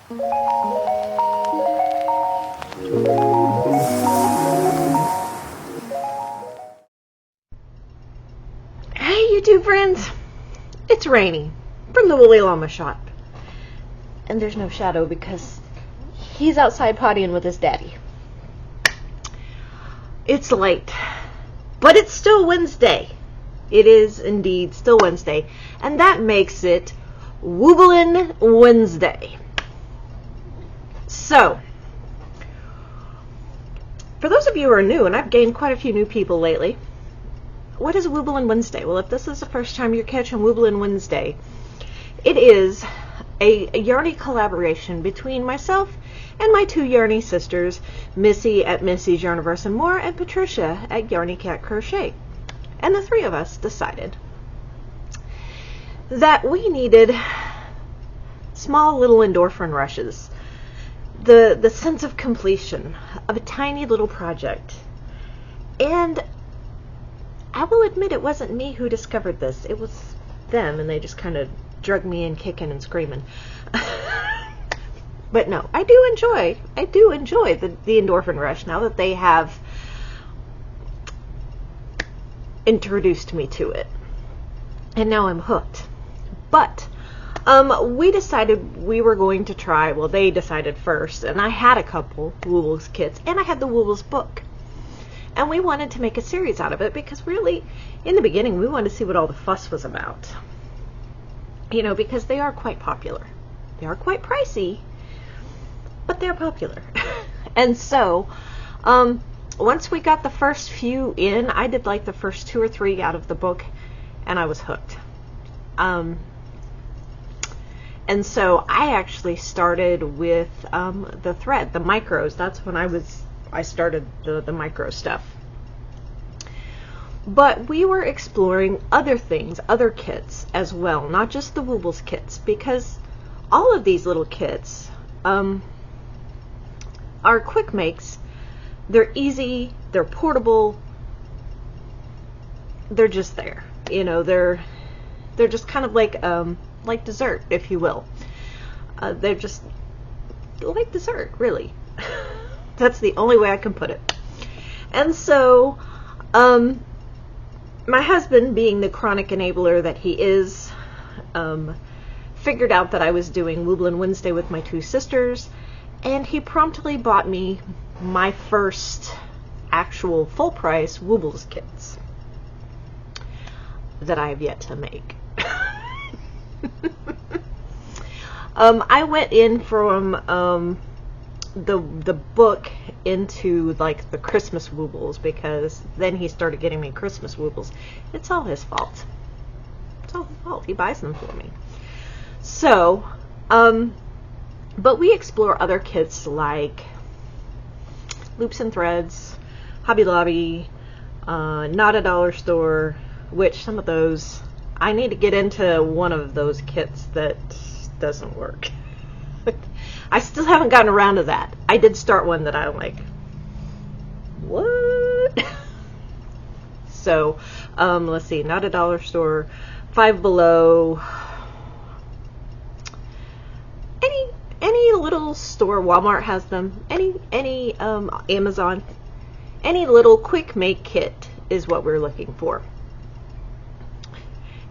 Hey YouTube friends, it's Ranee from the Woolly Llama shop. And there's no Shadow because he's outside pottying with his daddy. It's late, but it's still Wednesday. It is indeed still Wednesday, and that makes it Wooblin Wednesday. So, for those of you who are new, and I've gained quite a few new people lately, what is Wooblin Wednesday? Well, if this is the first time you're catching Wooblin Wednesday, it is a yarny collaboration between myself and my two yarny sisters, Missi at Missi's Yarniverse and More, and Patricia at Yarny Cat Crochet. And the three of us decided that we needed small little endorphin rushes, the sense of completion of a tiny little project. And I will admit it wasn't me who discovered this. It was them, and they just kind of drug me in kicking and screaming. But no, I do enjoy the endorphin rush now that they have introduced me to it. And now I'm hooked. But we decided we were going to try, well, they decided first, and I had a couple Woobles kits, and I had the Woobles book. And we wanted to make a series out of it because really, in the beginning, we wanted to see what all the fuss was about. You know, because they are quite popular. They are quite pricey, but they're popular. And so, once we got the first few in, I did like the first 2 or 3 out of the book, and I was hooked. And so I actually started with the thread, the micros. That's when I started the micro stuff. But we were exploring other things, other kits as well, not just the Woobles kits, because all of these little kits are quick makes. They're easy, they're portable, they're just there. You know, they're just kind of like dessert, if you will. They're just like dessert, really. That's the only way I can put it. And so, my husband, being the chronic enabler that he is, figured out that I was doing Wooblin Wednesday with my two sisters, and he promptly bought me my first actual full price Woobles kits that I have yet to make. I went in from the book into like the Christmas Woobles, because then he started getting me Christmas Woobles. It's all his fault. It's all his fault. He buys them for me. So, but we explore other kits like Loops and Threads, Hobby Lobby, Not a Dollar Store, which some of those, I need to get into one of those kits that doesn't work. I still haven't gotten around to that. I did start one that I'm like, what? So, let's see, Not a Dollar Store, Five Below, any little store, Walmart has them, any Amazon, any little quick make kit is what we're looking for.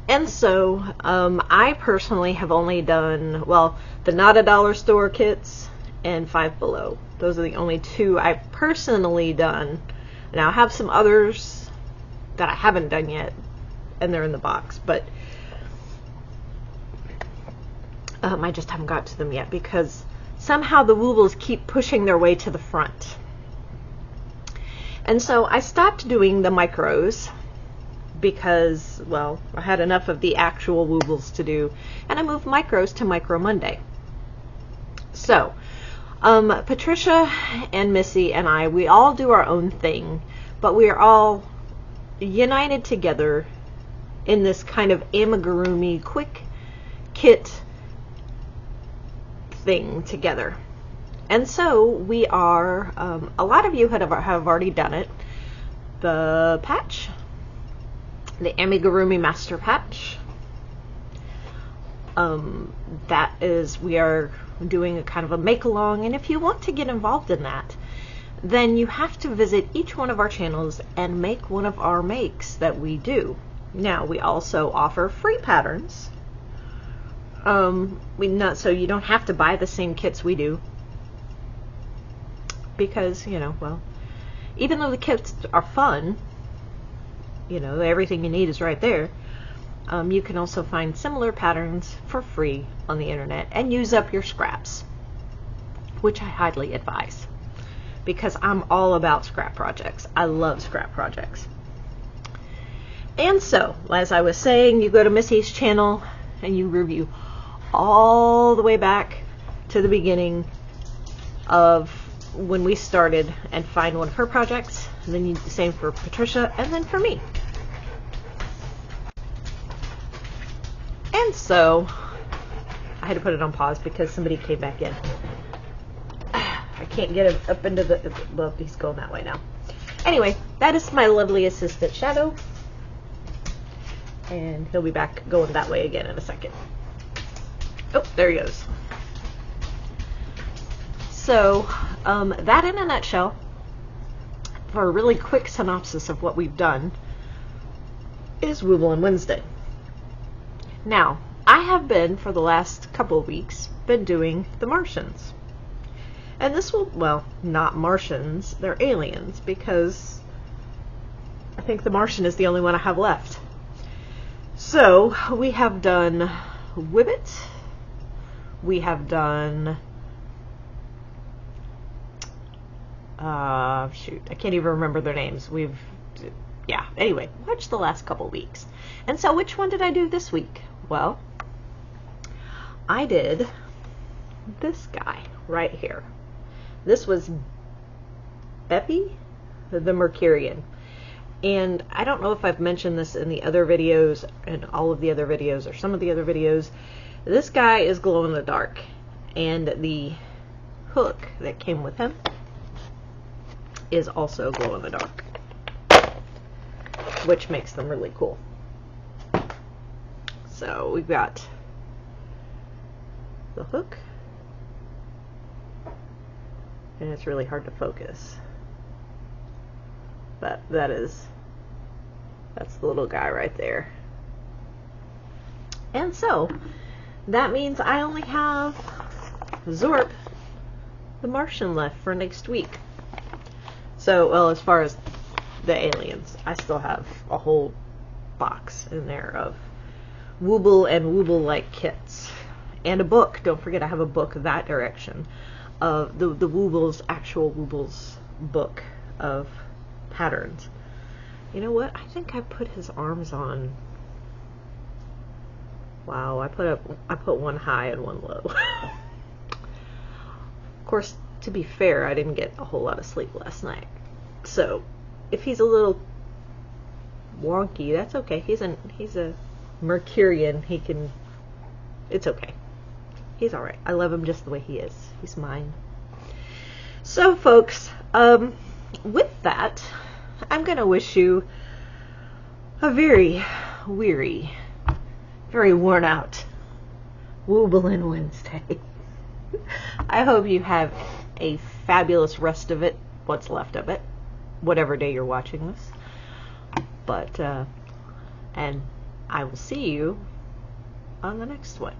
And so, I personally have only done, well, the Not a Dollar Store kits and Five Below. Those are the only two I've personally done. Now, I have some others that I haven't done yet, and they're in the box, but I just haven't got to them yet because somehow the Woobles keep pushing their way to the front. And so I stopped doing the micros because, well, I had enough of the actual Woobles to do, and I moved micros to Micro Monday. So, Patricia and Missi and I, we all do our own thing, but we are all united together in this kind of amigurumi quick kit thing together. And so we are, a lot of you have already done it. The patch, the amigurumi master patch, That is, we are doing a kind of a make-along, and if you want to get involved in that, then you have to visit each one of our channels and make one of our makes that we do. Now, we also offer free patterns. So you don't have to buy the same kits we do, because, you know, well, even though the kits are fun, you know, everything you need is right there. You can also find similar patterns for free on the internet and use up your scraps, which I highly advise, because I'm all about scrap projects. I love scrap projects. And so, as I was saying, you go to Missi's channel and you review all the way back to the beginning of when we started and find one of her projects. And then you do the same for Patricia and then for me. And so I had to put it on pause because somebody came back in. I can't get him up into the, well, he's going that way now. Anyway, that is my lovely assistant Shadow, and he'll be back going that way again in a second. Oh, there he goes. So that in a nutshell, for a really quick synopsis of what we've done, is Wooblin Wednesday. Now, I have been, for the last couple of weeks, been doing the Martians. And this will, well, not Martians, they're aliens, because I think the Martian is the only one I have left. So, we have done Wibbit, we have done, shoot, I can't even remember their names. Yeah, anyway, watch the last couple weeks. And so, which one did I do this week? Well, I did this guy right here. This was Bepi, the Mercurian. And I don't know if I've mentioned this in the other videos, and all of the other videos, or some of the other videos. This guy is glow in the dark. And the hook that came with him is also glow in the dark, which makes them really cool. So we've got the hook, and it's really hard to focus, but that's the little guy right there. And so that means I only have Zorp the Martian left for next week. So, well, as far as the aliens, I still have a whole box in there of Wooble and Wooble-like kits. And a book. Don't forget, I have a book that direction of the Woobles, actual Woobles book of patterns. You know what? I think I put his arms on. Wow, I put one high and one low. Of course, to be fair, I didn't get a whole lot of sleep last night. So, if he's a little wonky, that's okay. He's a Mercurian. It's okay. He's alright. I love him just the way he is. He's mine. So, folks, with that, I'm going to wish you a very weary, very worn out Wooblin Wednesday. I hope you have a fabulous rest of it, what's left of it, whatever day you're watching this. But, and I will see you on the next one.